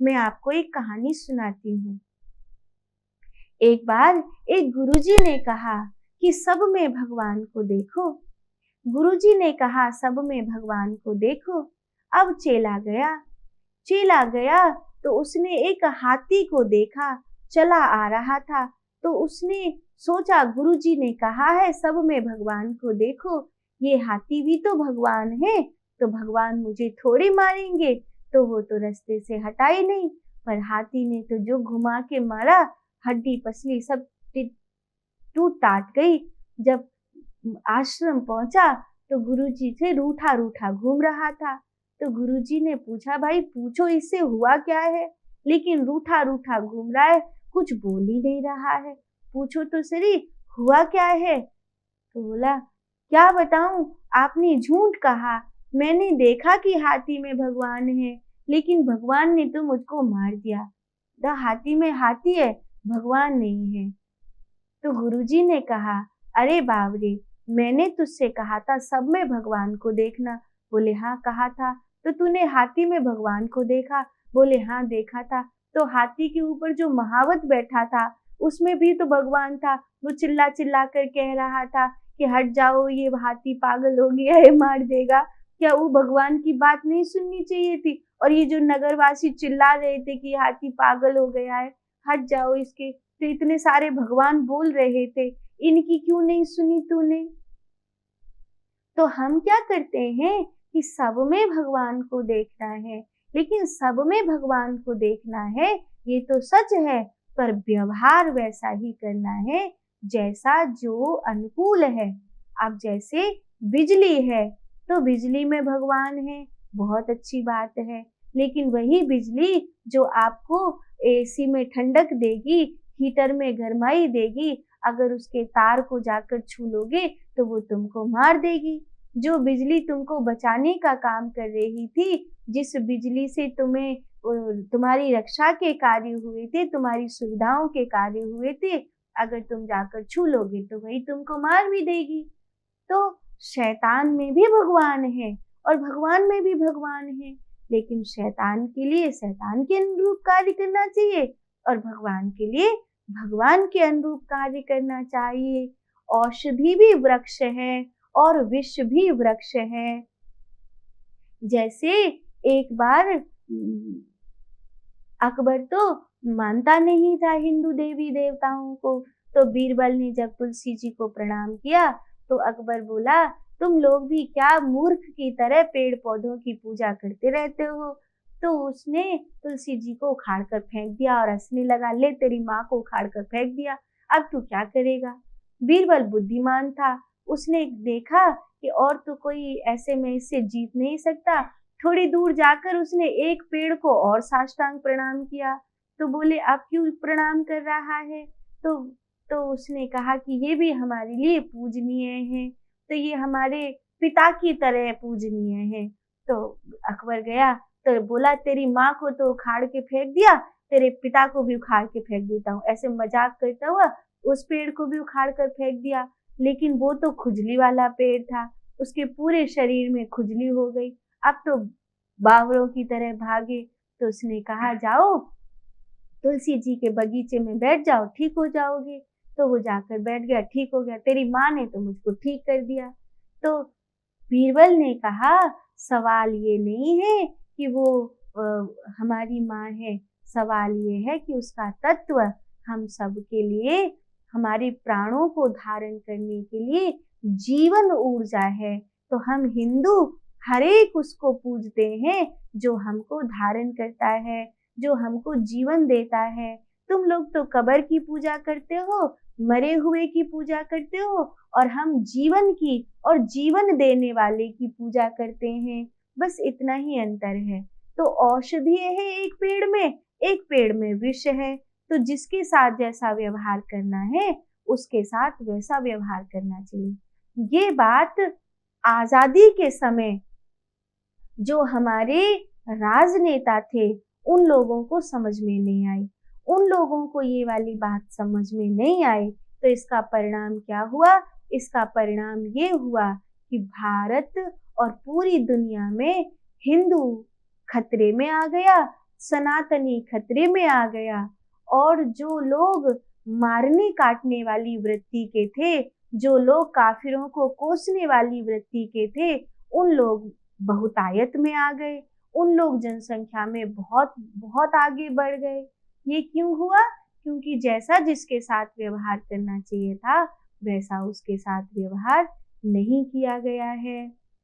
मैं आपको एक कहानी सुनाती हूँ। एक बार एक गुरुजी ने कहा कि सब में भगवान को देखो। गुरुजी ने कहा सब में भगवान को देखो। अब चेला गया तो उसने एक हाथी को देखा, चला आ रहा था। तो उसने सोचा गुरुजी ने कहा है सब में भगवान को देखो, ये हाथी भी तो भगवान है, तो भगवान मुझे थोड़ी मारेंगे। तो वो तो रास्ते से हटा ही नहीं, पर हाथी ने तो जो घुमा के मारा, हड्डी पसली सब टूट टाट गई। जब आश्रम पहुंचा तो गुरुजी से रूठा रूठा घूम रहा था। तो गुरुजी ने पूछा, भाई पूछो इससे हुआ क्या है, लेकिन रूठा रूठा घूम रहा है, कुछ बोल ही नहीं रहा है, पूछो तो सही हुआ क्या है। तो बोला, क्या बताऊं, आपने झूठ कहा, मैंने देखा कि हाथी में भगवान है, लेकिन भगवान ने तो मुझको मार दिया। द हाथी में हाथी है, भगवान नहीं है। तो गुरुजी ने कहा, अरे बावरे, मैंने तुझसे कहा था सब में भगवान को देखना। बोले हाँ कहा था। तो तूने हाथी में भगवान को देखा? बोले हाँ देखा था। तो हाथी के ऊपर जो महावत बैठा था उसमें भी तो भगवान था। वो चिल्ला चिल्ला कर कह रहा था कि हट जाओ, ये हाथी पागल हो गया है, मार देगा। क्या वो भगवान की बात नहीं सुननी चाहिए थी? और ये जो नगरवासी चिल्ला रहे थे कि हाथी पागल हो गया है, हट जाओ इसके, तो इतने सारे भगवान बोल रहे थे, इनकी क्यों नहीं सुनी तूने? तो हम क्या करते हैं कि सब में भगवान को देखना है, लेकिन सब में भगवान को देखना है ये तो सच है, पर व्यवहार वैसा ही करना है जैसा जो अनुकूल है। अब जैसे बिजली है तो बिजली में भगवान है, बहुत अच्छी बात है, लेकिन वही बिजली जो आपको एसी में ठंडक देगी, हीटर में गरमाई देगी, अगर उसके तार को जाकर छू लोगे तो वो तुमको मार देगी। जो बिजली तुमको बचाने का काम कर रही थी, जिस बिजली से तुम्हें तुम्हारी रक्षा के कार्य हुए थे, तुम्हारी सुविधाओं के कार्य हुए थे, अगर तुम जाकर छू लोगे तो वही तुमको मार भी देगी। तो शैतान में भी भगवान है और भगवान में भी भगवान है, लेकिन शैतान के लिए शैतान के अनुरूप कार्य करना चाहिए और भगवान के लिए भगवान के अनुरूप कार्य करना चाहिए। औषधि भी वृक्ष है और विष भी वृक्ष है। जैसे एक बार अकबर तो मानता नहीं था हिंदू देवी देवताओं को, तो बीरबल ने जब तुलसी जी को प्रणाम किया तो अकबर बोला, तुम लोग भी क्या मूर्ख की तरह पेड़ पौधों की पूजा करते रहते हो। तो उसने तुलसी जी को उखाड़ कर फेंक दिया और हंसने लगा, ले तेरी माँ को उखाड़ कर फेंक दिया, अब तू क्या करेगा। बीरबल बुद्धिमान था, उसने देखा कि और तो कोई ऐसे में इससे जीत नहीं सकता। थोड़ी दूर जाकर उसने एक पेड़ को और साष्टांग प्रणाम किया। तो बोले, अब क्यों प्रणाम कर रहा है? तो उसने कहा कि ये भी हमारे लिए पूजनीय है, तो ये हमारे पिता की तरह पूजनीय है। तो अकबर गया तो बोला, तेरी माँ को तो उखाड़ के फेंक दिया, तेरे पिता को भी उखाड़ के फेंक देता हूँ। ऐसे मजाक करता हुआ उस पेड़ को भी उखाड़ कर फेंक दिया, लेकिन वो तो खुजली वाला पेड़ था, उसके पूरे शरीर में खुजली हो गई। अब तो बावरों की तरह भागे। तो उसने कहा, जाओ तुलसी जी के बगीचे में बैठ जाओ, ठीक हो जाओगे। तो वो जाकर बैठ गया, ठीक हो गया, तेरी माँ ने तो मुझको ठीक कर दिया। तो बीरबल ने कहा, सवाल ये नहीं है कि वो हमारी माँ है, सवाल ये है कि उसका तत्व हम सब के लिए, हमारे प्राणों को धारण करने के लिए जीवन ऊर्जा है। तो हम हिंदू हर एक उसको पूजते हैं जो हमको धारण करता है, जो हमको जीवन देता है। तुम लोग तो कब्र की पूजा करते हो, मरे हुए की पूजा करते हो, और हम जीवन की और जीवन देने वाले की पूजा करते हैं। बस इतना ही अंतर है। तो औषधि है एक पेड़ में विष है। तो जिसके साथ जैसा व्यवहार करना है उसके साथ वैसा व्यवहार करना चाहिए। ये बात आजादी के समय जो हमारे राजनेता थे उन लोगों को समझ में नहीं आई, उन लोगों को ये वाली बात समझ में नहीं आई। तो इसका परिणाम क्या हुआ? इसका परिणाम ये हुआ कि भारत और पूरी दुनिया में हिंदू खतरे में आ गया, सनातनी खतरे में आ गया और जो लोग मारने काटने वाली वृत्ति के थे, जो लोग काफिरों को कोसने वाली वृत्ति के थे, उन लोग बहुतायत में आ गए, उन लोग जनसंख्या में बहुत बहुत आगे बढ़ गए। ये क्यों हुआ? क्योंकि जैसा जिसके साथ व्यवहार करना चाहिए था वैसा उसके साथ व्यवहार नहीं किया गया है।